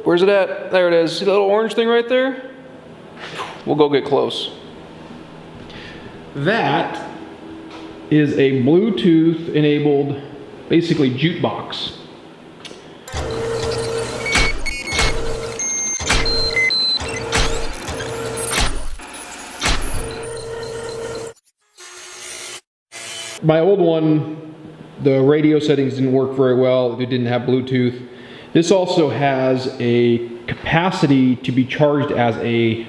Where's it at? There it is. See the little orange thing right there? We'll go get close. That is a Bluetooth enabled, basically jukebox. My old one, the radio settings didn't work very well. It didn't have Bluetooth. This also has a capacity to be charged as a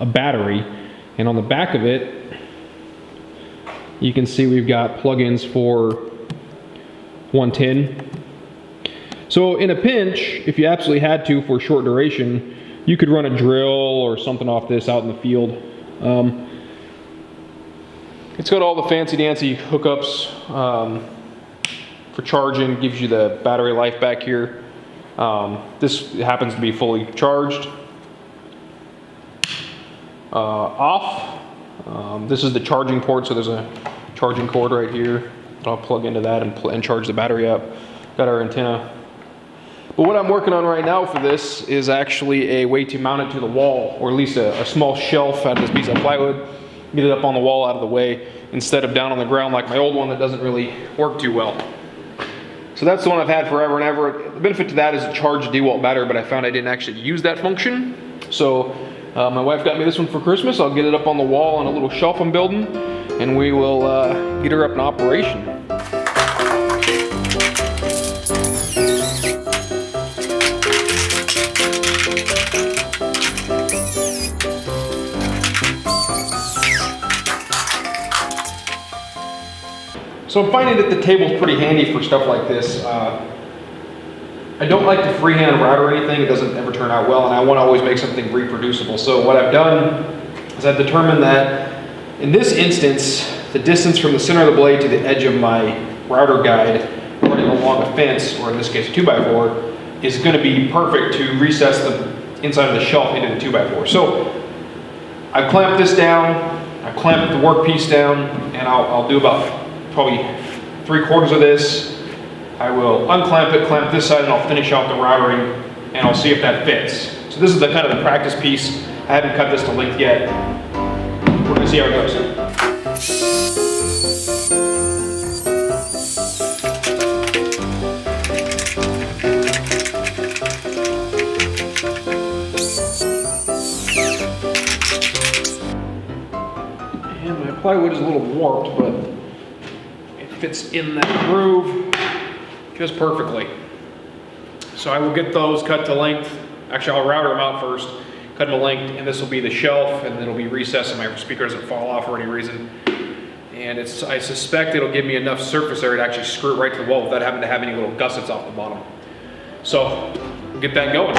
battery. And on the back of it, you can see we've got plugins for 110. So in a pinch, if you absolutely had to for a short duration, you could run a drill or something off this out in the field. It's got all the fancy dancy hookups for charging, gives you the battery life back here. This happens to be fully charged. Off. This is the charging port, so there's a charging cord right here. I'll plug into that and charge the battery up. Got our antenna. But what I'm working on right now for this is actually a way to mount it to the wall, or at least a small shelf out of this piece of plywood. Get it up on the wall out of the way instead of down on the ground like my old one that doesn't really work too well. So that's the one I've had forever and ever. The benefit to that is it charged a DeWalt battery, but I found I didn't actually use that function. So my wife got me this one for Christmas. I'll get it up on the wall on a little shelf I'm building, and we will get her up in operation. So I'm finding that the table's pretty handy for stuff like this. I don't like to freehand route or anything. It doesn't ever turn out well, and I want to always make something reproducible. So what I've done is I've determined that in this instance, the distance from the center of the blade to the edge of my router guide running along a fence, or in this case a 2x4, is going to be perfect to recess the inside of the shelf into the 2x4. So I've clamped this down, I've clamped the workpiece down, and I'll do about probably 3/4 of this. I will unclamp it, clamp this side, and I'll finish out the routering, and I'll see if that fits. So this is the kind of the practice piece. I haven't cut this to length yet. We're gonna see how it goes. And my plywood is a little warped, but it fits in that groove just perfectly. So I will get those cut to length. Actually, I'll router them out first, cut them to length, and this will be the shelf, and it'll be recessed so my speaker doesn't fall off for any reason. And I suspect it'll give me enough surface area to actually screw it right to the wall without having to have any little gussets off the bottom. So we'll get that going.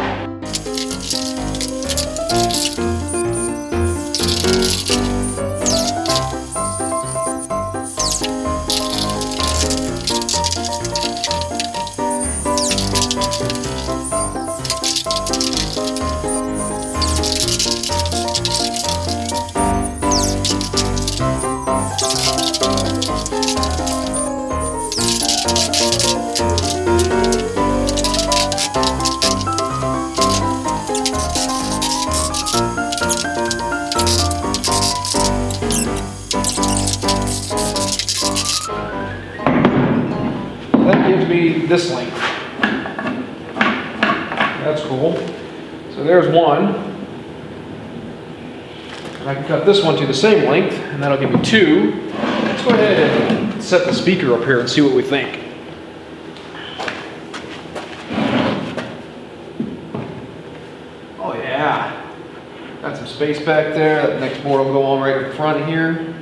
That gives me this length. That's cool. So there's one. And I can cut this one to the same length, and that'll give me two. Let's go ahead and set the speaker up here and see what we think. Oh yeah. Got some space back there. That next board will go on right in front here.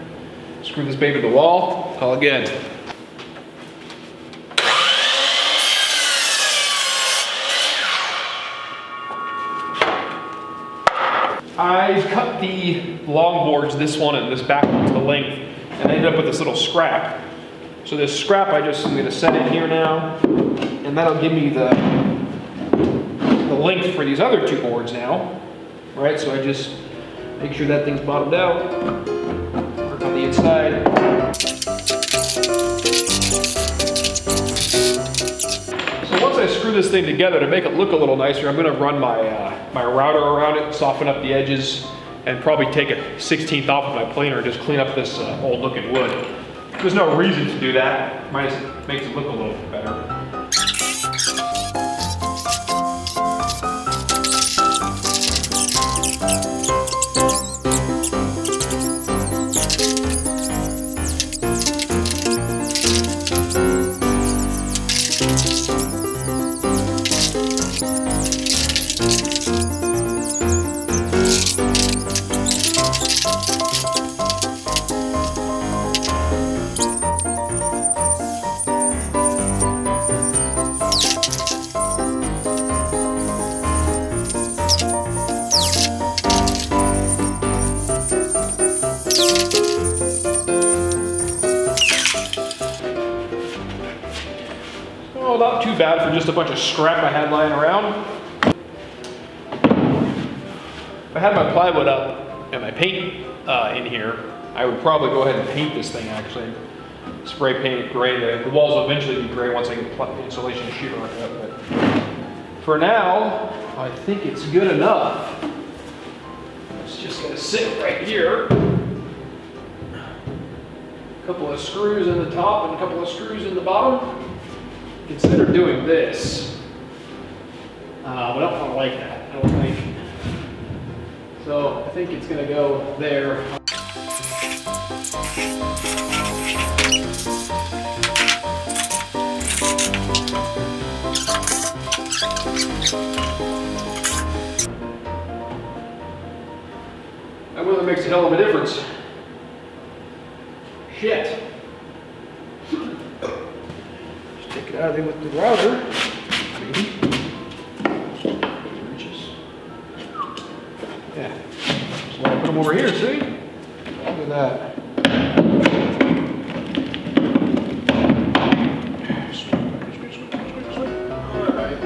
Screw this baby to the wall. Call again. I cut the long boards, this one and this back one, to length, and I ended up with this little scrap. So this scrap I'm going to set in here now, and that'll give me the length for these other two boards now. Right, so I just make sure that thing's bottomed out, work on the inside. So once I screw this thing together to make it look a little nicer. I'm gonna run my, my router around it, soften up the edges, and probably take a 1/16 off of my planer and just clean up this old looking wood. There's no reason to do that. Might just makes it look a little better. Oh, not too bad for just a bunch of scrap I had lying around. If I had my plywood up and my paint in here, I would probably go ahead and paint this thing actually. Spray paint it gray. The walls will eventually be gray once I get the insulation sheetrock up. But for now, I think it's good enough. It's just gonna sit right here. A couple of screws in the top and a couple of screws in the bottom. Consider doing this, but I don't want to like that, I don't think. So I think it's going to go there. That really makes a hell of a difference. Shit. Take it out of there with the router. Reaches. Yeah. So I'll put them over here, see? I'll do that. Alright.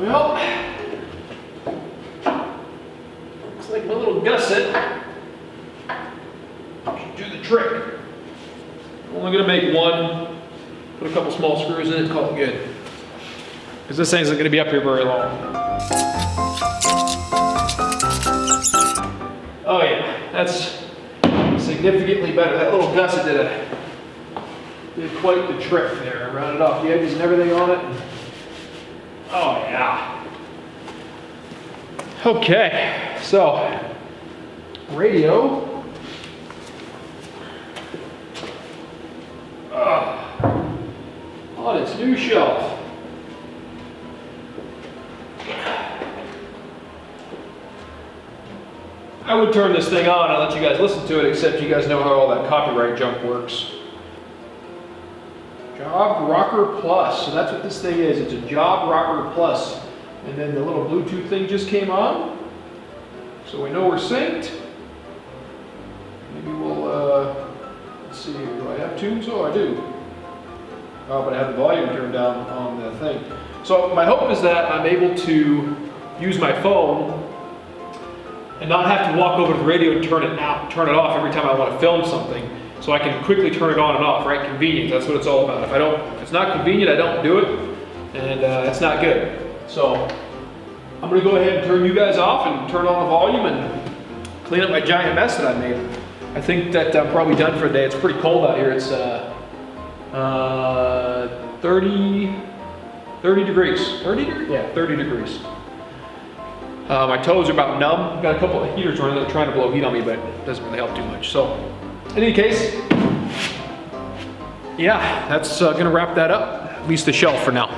Well, looks like my little gusset should do the trick. I'm only gonna make one, put a couple small screws in it, call it good. Because this thing isn't gonna be up here very long. Oh yeah, that's significantly better. That little gusset did quite the trick there. I rounded off the edges and everything on it. Oh yeah. Okay, so radio. On its new shelf. I would turn this thing on and let you guys listen to it, except you guys know how all that copyright junk works. Job Rocker Plus. So that's what this thing is. It's a Job Rocker Plus. And then the little Bluetooth thing just came on. So we know we're synced. Maybe we'll, let's see, do I have tunes? Oh, I do. Oh, but I have the volume turned down on the thing. So my hope is that I'm able to use my phone and not have to walk over to the radio and turn it off every time I want to film something. So I can quickly turn it on and off, right? Convenience, that's what it's all about. If it's not convenient, I don't do it, and it's not good. So I'm gonna go ahead and turn you guys off and turn on the volume and clean up my giant mess that I made. I think that I'm probably done for the day. It's pretty cold out here. It's 30 degrees. 30 degrees? Yeah, 30 degrees. My toes are about numb. Got a couple of heaters running that are trying to blow heat on me, but it doesn't really help too much. So, in any case, yeah, that's gonna wrap that up. At least the shelf for now.